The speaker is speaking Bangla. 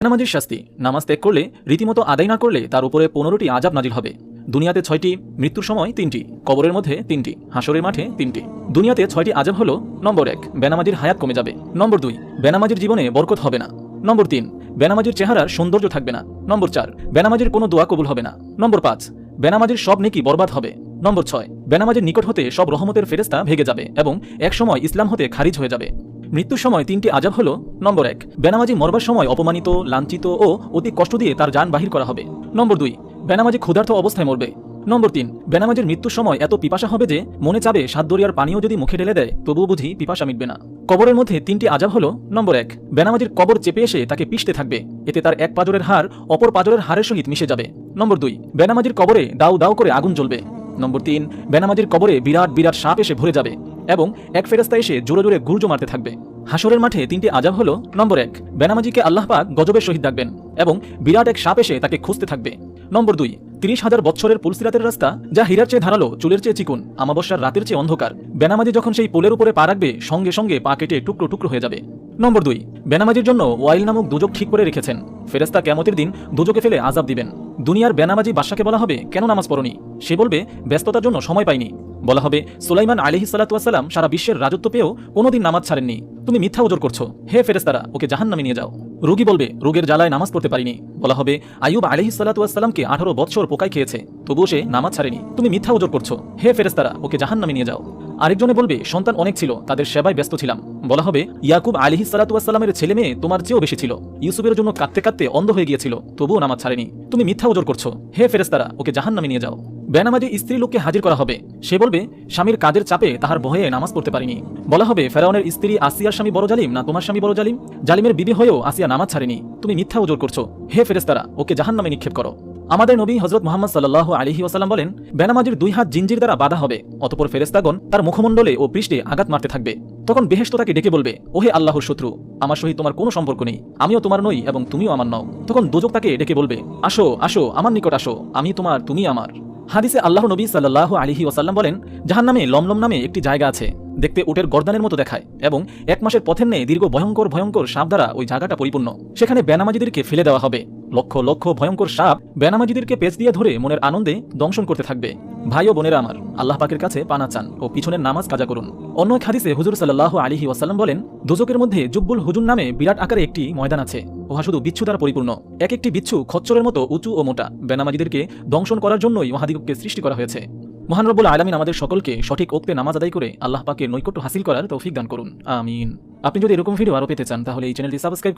নামাজের শাস্তি। নামাজ ত্যাগ করলে, রীতিমতো আদায় না করলে তার উপরে 15টি আযাব নাজিল হবে। দুনিয়াতে 6টি, মৃত্যুর সময় 3টি, কবরের মধ্যে 3টি, হাসরের মাঠে 3টি। দুনিয়াতে 6টি আযাব হলো: নম্বর 1, বেনামাজির হায়াত কমে যাবে। নম্বর 2, বেনামাজির জীবনে বরকত হবে না। নম্বর 3, বেনামাজির চেহারার সৌন্দর্য থাকবে না। নম্বর 4, বেনামাজির কোনো দোয়া কবুল হবে না। নম্বর 5, বেনামাজির সব নেকি বরবাদ হবে। নম্বর 6, বেনামাজির নিকট হতে সব রহমতের ফেরেশতা ভেগে যাবে এবং একসময় ইসলাম হতে খারিজ হয়ে যাবে। মৃত্যুর সময় 3টি আযাব হলো: নম্বর 1, বেনামাজি মরবার সময় অপমানিত, লাঞ্ছিত ও অতি কষ্ট দিয়ে তার জান বাহির করা হবে। নম্বর 2, বেনামাজি ক্ষুধার্ত অবস্থায় মরবে। নম্বর 3, বেনামাজির মৃত্যুর সময় এত পিপাসা হবে যে মনে চাবে 7 দরিয়ার পানিও যদি মুখে ঢেলে দেয় তবুও বুঝি পিপাসা মিটবে না। কবরের মধ্যে 3টি আযাব হলো: নম্বর 1, বেনামাজির কবর চেপে এসে তাকে পিষতে থাকবে, এতে তার এক পাজরের হাড় অপর পাজরের হাড়ের সহিত মিশে যাবে। নম্বর 2, বেনামাজির কবরে দাউ দাউ করে আগুন জ্বলবে। নম্বর 3, বেনামাজির কবরে বিরাট বিরাট সাপ এসে ভরে যাবে এবং এক ফেরেশতা এসে জোরে জোরে গুর্জ মারতে থাকবে। হাসরের মাঠে 3টি আযাব হলো: নম্বর 1, বেনামাজিকে আল্লাহ পাক গজবের সহিত ডাকবেন এবং বিরাট এক সাপ এসে তাকে খুঁজতে থাকবে। নম্বর 2, 30,000 বৎসরের পুলসিরাতের রাস্তা, যা হীরার চেয়ে ধারালো, চুলের চেয়ে চিকুন, আমাবস্যার রাতের চেয়ে অন্ধকার। বেনামাজি যখন সেই পোলের উপরে পা রাখবে সঙ্গে সঙ্গে পা কেটে টুকরো টুকরো হয়ে যাবে। নম্বর 2, বেনামাজির জন্য ওয়াইল নামক দুজক ঠিক করে রেখেছেন। ফেরেশতা কিয়ামতের দিন দুজকে ফেলে আযাব দিবেন। দুনিয়ার বেনামাজি বাদশাকে বলা হবে, কেন নামাজ পড়নি? সে বলবে, ব্যস্ততার জন্য সময় পাইনি। বলা হবে, সুলাইমান আলাইহিস সালাতু ওয়াস সালাম সারা বিশ্বের রাজত্ব পেয়েও কোনোদিন নামাজ ছাড়েননি, তুমি মিথ্যা ওজর করছো। হে ফেরেশতারা, ওকে জাহান্নামে নিয়ে যাও। রোগী বলবে, রোগের জ্বালায় নামাজ পড়তে পারিনি। বলা হবে, আইয়ুব আলাইহিস সালাতু ওয়াস সালামকে 18 বৎসর পোকায় খেয়েছে, তবুও সে নামাজ ছাড়েনি, তুমি মিথ্যা ওজর করছো। হে ফেরেশতারা, ওকে জাহান্নামে নিয়ে যাও। আরেকজনে বলবে, সন্তান অনেক ছিল, তাদের সেবায় ব্যস্ত ছিলাম। বলা হবে, ইয়াকুব আলাইহিস সালাতু ওয়াস সালামের ছেলে মেয়ে তোমার চেয়েও বেশি ছিল, ইউসুফের জন্য কাঁদতে কাঁদতে অন্ধ হয়ে গিয়েছিল, তবুও নামাজ ছাড়েনি, তুমি মিথ্যা ওজর করছো। হে ফেরেশতারা, ওকে জাহান্নামে নিয়ে যাও। বেনামাজি স্ত্রী লোককে হাজির করা হবে। সে বলবে, স্বামীর কাজের চাপে তাহার ভয়ে নামাজ পড়তে পারিনি। বলা হবে, ফেরাউনের স্ত্রী আসিয়ার স্বামী বড় জালিম না তোমার স্বামী বড় জালিম? জালিমের বিবি হয়েও আসিয়া নামাজ ছাড়েনি, তুমি মিথ্যা ওজর করছো। হে ফেরেশতারা, ওকে জাহান্নামে নিক্ষেপ করো। আমাদের নবী হযরত মুহাম্মদ সাল্লাল্লাহু আলাইহি ওয়াসাল্লাম বলেন, বেনামাজির 2 হাত জিনজির দ্বারা বাঁধা হবে, অতঃপর ফেরেশতাগণ তার মুখমণ্ডলে ও পৃষ্ঠে আঘাত মারতে থাকবে। তখন বেহেশত তাকে ডেকে বলবে, ওহে আল্লাহর শত্রু, আমার সহিত তোমার কোনো সম্পর্ক নেই, আমিও তোমার নই এবং তুমিও আমার নও। তখন দোজক তাকে ডেকে বলবে, আসো আসো, আমার নিকট আসো, আমি তোমার, তুমি আমার। হাদিসে আল্লাহর নবী সাল্লাল্লাহু আলাইহি ওয়াসাল্লাম বলেন, জাহান্নামে লমলম নামে একটি জায়গা আছে, দেখতে উটের গর্দানের মতো দেখায় এবং 1 মাসের পথের নেই দীর্ঘ ভয়ঙ্কর ভয়ঙ্কর সাপ দ্বারা ওই জায়গাটা পরিপূর্ণ। সেখানে বেনামাজিদেরকে ফেলে দেওয়া হবে। লক্ষ লক্ষ ভয়ঙ্কর সাপ বেনামাজিদেরকে পেঁচ দিয়ে ধরে মনের আনন্দে দংশন করতে থাকবে। ভাই ও বোনেরা আমার, আল্লাহ পাকের কাছে পানা চান ও পিছনের নামাজ কাজা করুন। অন্য এক হাদিসে হুজুর সাল্লাল্লাহু আলাইহি ওয়াসাল্লাম বলেন, দোজকের মধ্যে জুব্বুল হুজুন নামে বিরাট আকারে একটি ময়দান আছে, উহা শুধু বিচ্ছু দ্বারা পরিপূর্ণ। এক একটি বিচ্ছু খচ্চরের মতো উঁচু ও মোটা। বেনামাজিদেরকে দংশন করার জন্যই মহাদিগকে সৃষ্টি করা হয়েছে। মহান রব্বুল আলামিন আমাদের সকলকে সঠিক ওক্তে নামাজ আদায় করে আল্লাহ পাকের নৈকট্য হাসিল করার তৌফিক দান করুন, আমিন। আপনি যদি এরকম ভিডিও আরো পেতে চান তাহলে এই চ্যানেলটি সাবস্ক্রাইব করে